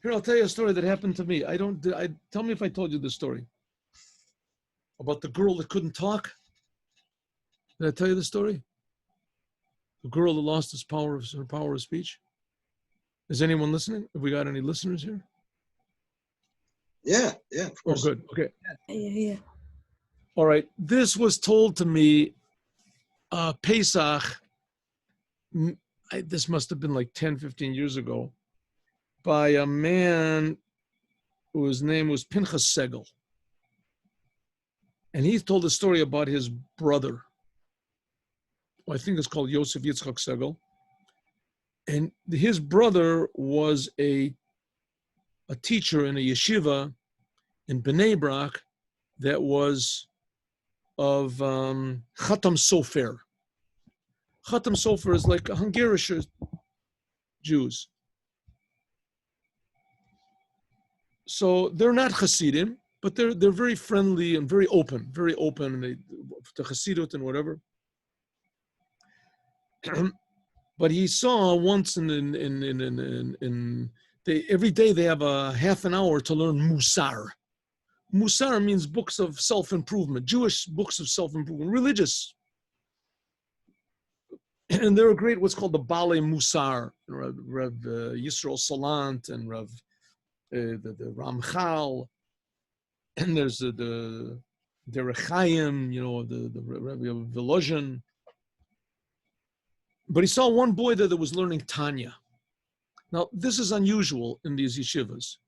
Here, I'll tell you a story that happened to me. Tell me if I told you this story. About the girl that couldn't talk. Did I tell you the story? The girl that lost her power of speech. Is anyone listening? Have we got any listeners here? Yeah, of course. Oh, good. Okay. Yeah. All right. This was told to me Pesach. This must have been like 10, 15 years ago, by a man whose name was Pinchas Segel. And he told a story about his brother. I think it's called Yosef Yitzchak Segel. And his brother was a teacher in a yeshiva in Bnei Brak that was of Chatam Sofer. Chatam Sofer is like Hungarian Jews. So they're not Chassidim, but they're very friendly and very open, and to Chassidut and whatever. But he saw once every day they have a half an hour to learn Musar. Musar means books of self-improvement, Jewish books of self-improvement, religious. And they're great, what's called the Bale Musar, Rav Yisrael Salant and Rav the Ramchal, and there's the Derech the Rabbi Volozhin. But he saw one boy there that was learning Tanya. Now, this is unusual in these yeshivas.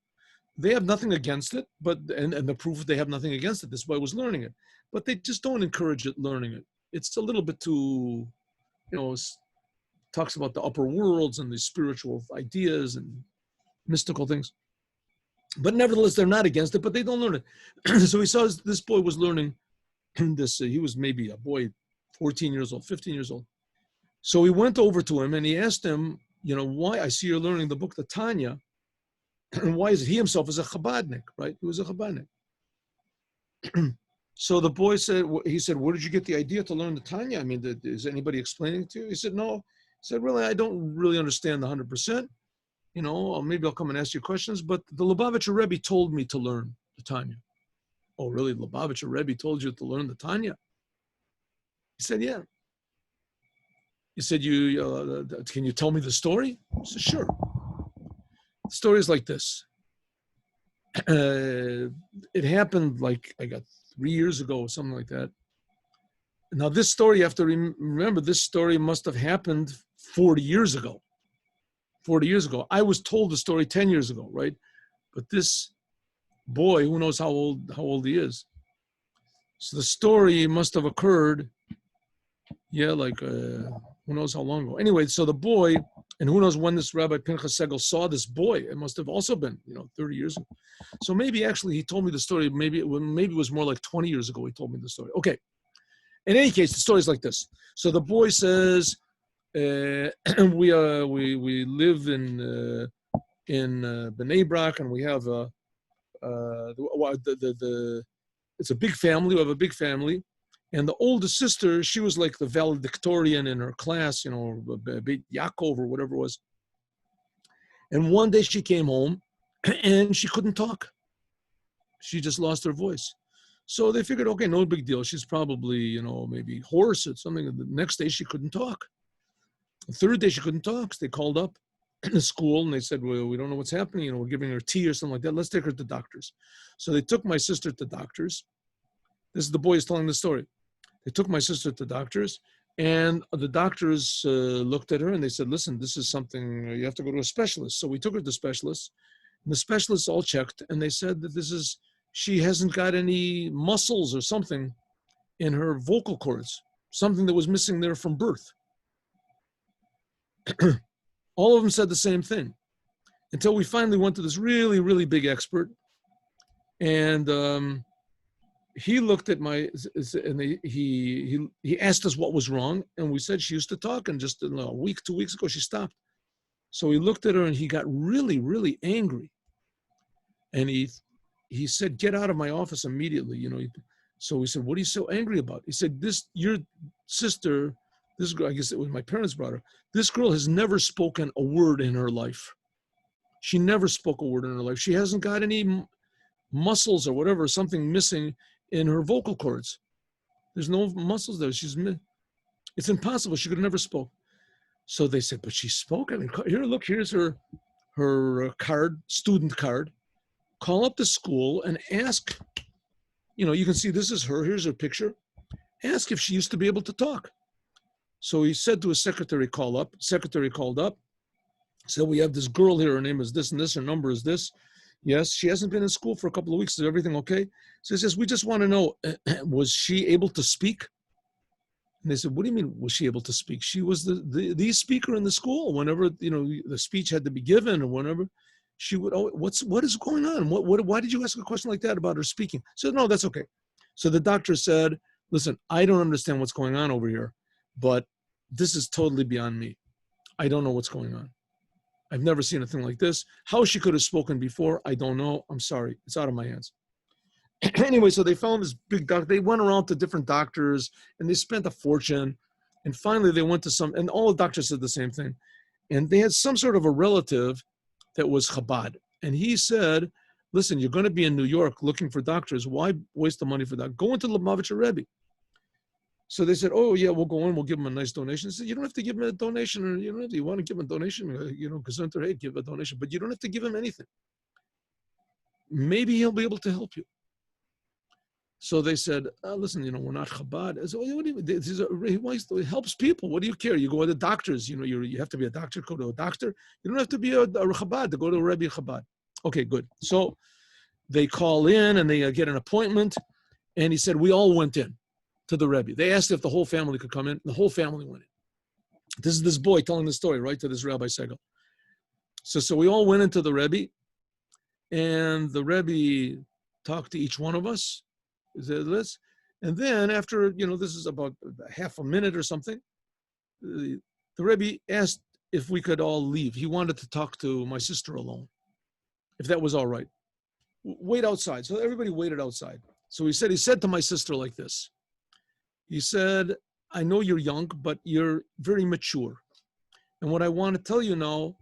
They have nothing against it, and the proof they have nothing against it. This boy was learning it, but they just don't encourage it, learning it. It's a little bit too, talks about the upper worlds and the spiritual ideas and mystical things. But nevertheless, they're not against it, but they don't learn it. So he saw this boy was learning this. He was maybe a boy, 14 years old, 15 years old. So he went over to him and he asked him, why I see you're learning the book, the Tanya, and why is it? He himself is a Chabadnik, right? He was a Chabadnik. So the boy said, where did you get the idea to learn the Tanya? I mean, is anybody explaining it to you? He said, no. He said, really, I don't really understand the 100%. Maybe I'll come and ask you questions, but the Lubavitcher Rebbe told me to learn the Tanya. Oh, really? The Lubavitcher Rebbe told you to learn the Tanya? He said, yeah. He said, can you tell me the story? I said, sure. The story is like this. It happened like, I got 3 years ago or something like that. Now this story, you have to remember, this story must have happened 40 years ago. 40 years ago. I was told the story 10 years ago, right? But this boy, who knows how old he is. So the story must have occurred, who knows how long ago. Anyway, so the boy, and who knows when this Rabbi Pinchas Segel saw this boy. It must have also been, 30 years ago. So maybe actually he told me the story, maybe it was more like 20 years ago he told me the story. Okay. In any case, the story is like this. So the boy says, we live in Bnei Brak, and we have it's a big family. We have a big family, and the oldest sister, she was like the valedictorian in her class, Beit Yaakov or whatever it was. And one day she came home, and she couldn't talk. She just lost her voice. So they figured, okay, no big deal. She's probably, maybe hoarse or something. The next day she couldn't talk. The third day she couldn't talk. So they called up the school and they said, well, we don't know what's happening. We're giving her tea or something like that. Let's take her to doctors. So they took my sister to doctors. This is the boy who's telling the story. They took my sister to doctors, and the doctors looked at her and they said, listen, this is something, you have to go to a specialist. So we took her to specialists, and the specialists all checked, and they said that she hasn't got any muscles or something in her vocal cords, something that was missing there from birth. All of them said the same thing, until we finally went to this really, really big expert, and he looked at he asked us what was wrong, and we said she used to talk, and just a week, 2 weeks ago, she stopped. So he looked at her and he got really, really angry, and he said, get out of my office immediately, So we said, what are you so angry about? He said, your sister, this girl, I guess it was my parents brought her, this girl has never spoken a word in her life. She never spoke a word in her life. She hasn't got any muscles or whatever, something missing in her vocal cords. There's no muscles there. It's impossible. She could have never spoke. So they said, but she spoke. I mean, here, look, here's her card, student card. Call up the school and ask, you can see this is her. Here's her picture. Ask if she used to be able to talk. So he said to his secretary, call up. Secretary called up. Said, we have this girl here. Her name is this and this. Her number is this. Yes, she hasn't been in school for a couple of weeks. Is everything okay? So he says, we just want to know, was she able to speak? And they said, what do you mean, was she able to speak? She was the speaker in the school. Whenever, the speech had to be given or whenever, she would, what is going on? Why did you ask a question like that about her speaking? So no, that's okay. So the doctor said, listen, I don't understand what's going on over here, but this is totally beyond me. I don't know what's going on. I've never seen a thing like this. How she could have spoken before, I don't know. I'm sorry. It's out of my hands. Anyway, so they found this big doctor. They went around to different doctors and they spent a fortune. And finally they went to and all the doctors said the same thing. And they had some sort of a relative that was Chabad. And he said, listen, you're going to be in New York looking for doctors. Why waste the money for that? Go into Lubavitcher Rebbe. So they said, oh, yeah, we'll go in. We'll give him a nice donation. He said, you don't have to give him a donation. Or you want to give him a donation, Gesundheit, hey, give a donation. But you don't have to give him anything. Maybe he'll be able to help you. So they said, listen, we're not Chabad. I said, what do you mean? He helps people. What do you care? You go to the doctors. You have to be a doctor, go to a doctor. You don't have to be a Chabad to go to a Rebbe Chabad. Okay, good. So they call in and they get an appointment. And he said, we all went in to the Rebbe. They asked if the whole family could come in. The whole family went in. This is this boy telling the story, right, to this Rabbi Segal. So we all went into the Rebbe. And the Rebbe talked to each one of us. And then after, this is about half a minute or something, the Rebbe asked if we could all leave. He wanted to talk to my sister alone, if that was all right. Wait outside. So everybody waited outside. So he said to my sister like this. He said, I know you're young, but you're very mature. And what I want to tell you now,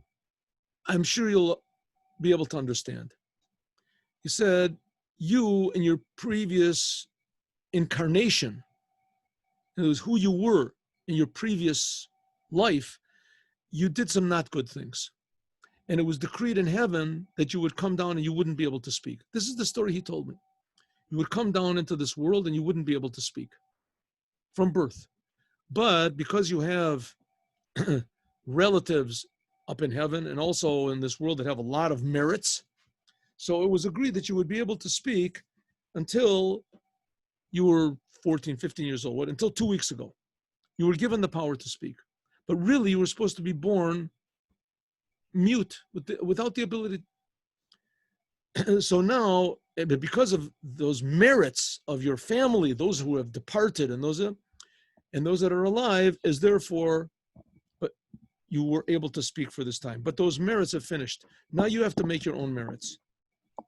I'm sure you'll be able to understand. He said, you in your previous incarnation, it was who you were in your previous life, you did some not good things. And it was decreed in heaven that you would come down and you wouldn't be able to speak. This is the story he told me. You would come down into this world and you wouldn't be able to speak from birth. But because you have relatives up in heaven and also in this world that have a lot of merits, so it was agreed that you would be able to speak until you were 14, 15 years old, until 2 weeks ago. You were given the power to speak. But really, you were supposed to be born mute, without the ability. So now, because of those merits of your family, those who have departed and those that are alive, is therefore, but you were able to speak for this time. But those merits have finished. Now you have to make your own merits.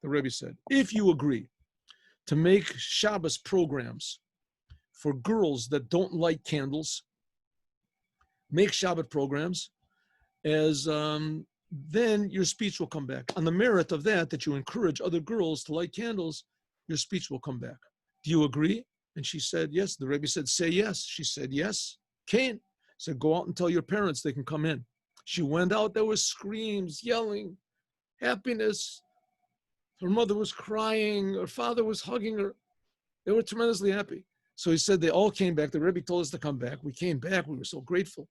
The Rebbe said, if you agree to make Shabbos programs for girls that don't light candles, make Shabbat programs, then your speech will come back. On the merit of that you encourage other girls to light candles, your speech will come back. Do you agree? And she said, yes. The Rebbe said, say yes. She said, yes. Cain said, go out and tell your parents they can come in. She went out, there were screams, yelling, happiness. Her mother was crying, her father was hugging her. They were tremendously happy. So he said they all came back. The Rebbe told us to come back. We came back, we were so grateful.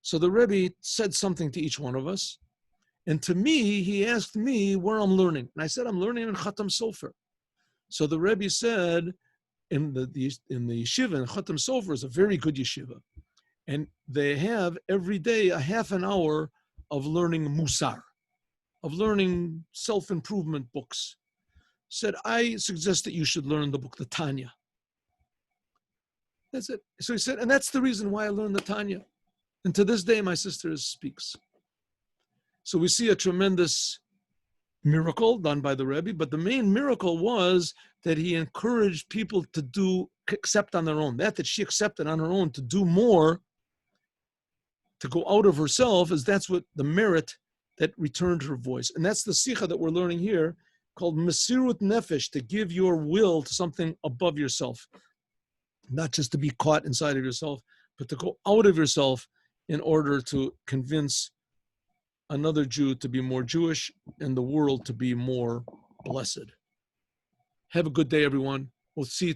So the Rebbe said something to each one of us. And to me, he asked me where I'm learning. And I said, I'm learning in Khatam Sofer. So the Rebbe said, in the yeshiva, in Khatam Sofer is a very good yeshiva. And they have every day a half an hour of learning Musar, of learning self-improvement books. Said, I suggest that you should learn the book, the Tanya. That's it. So he said, and that's the reason why I learned the Tanya. And to this day, my sister speaks. So we see a tremendous miracle done by the Rebbe, but the main miracle was that he encouraged people to accept on their own. That she accepted on her own to do more, to go out of herself, that's what the merit that returned her voice. And that's the sikha that we're learning here, called Mesirut Nefesh, to give your will to something above yourself. Not just to be caught inside of yourself, but to go out of yourself in order to convince another Jew to be more Jewish and the world to be more blessed. Have a good day, everyone. We'll see you.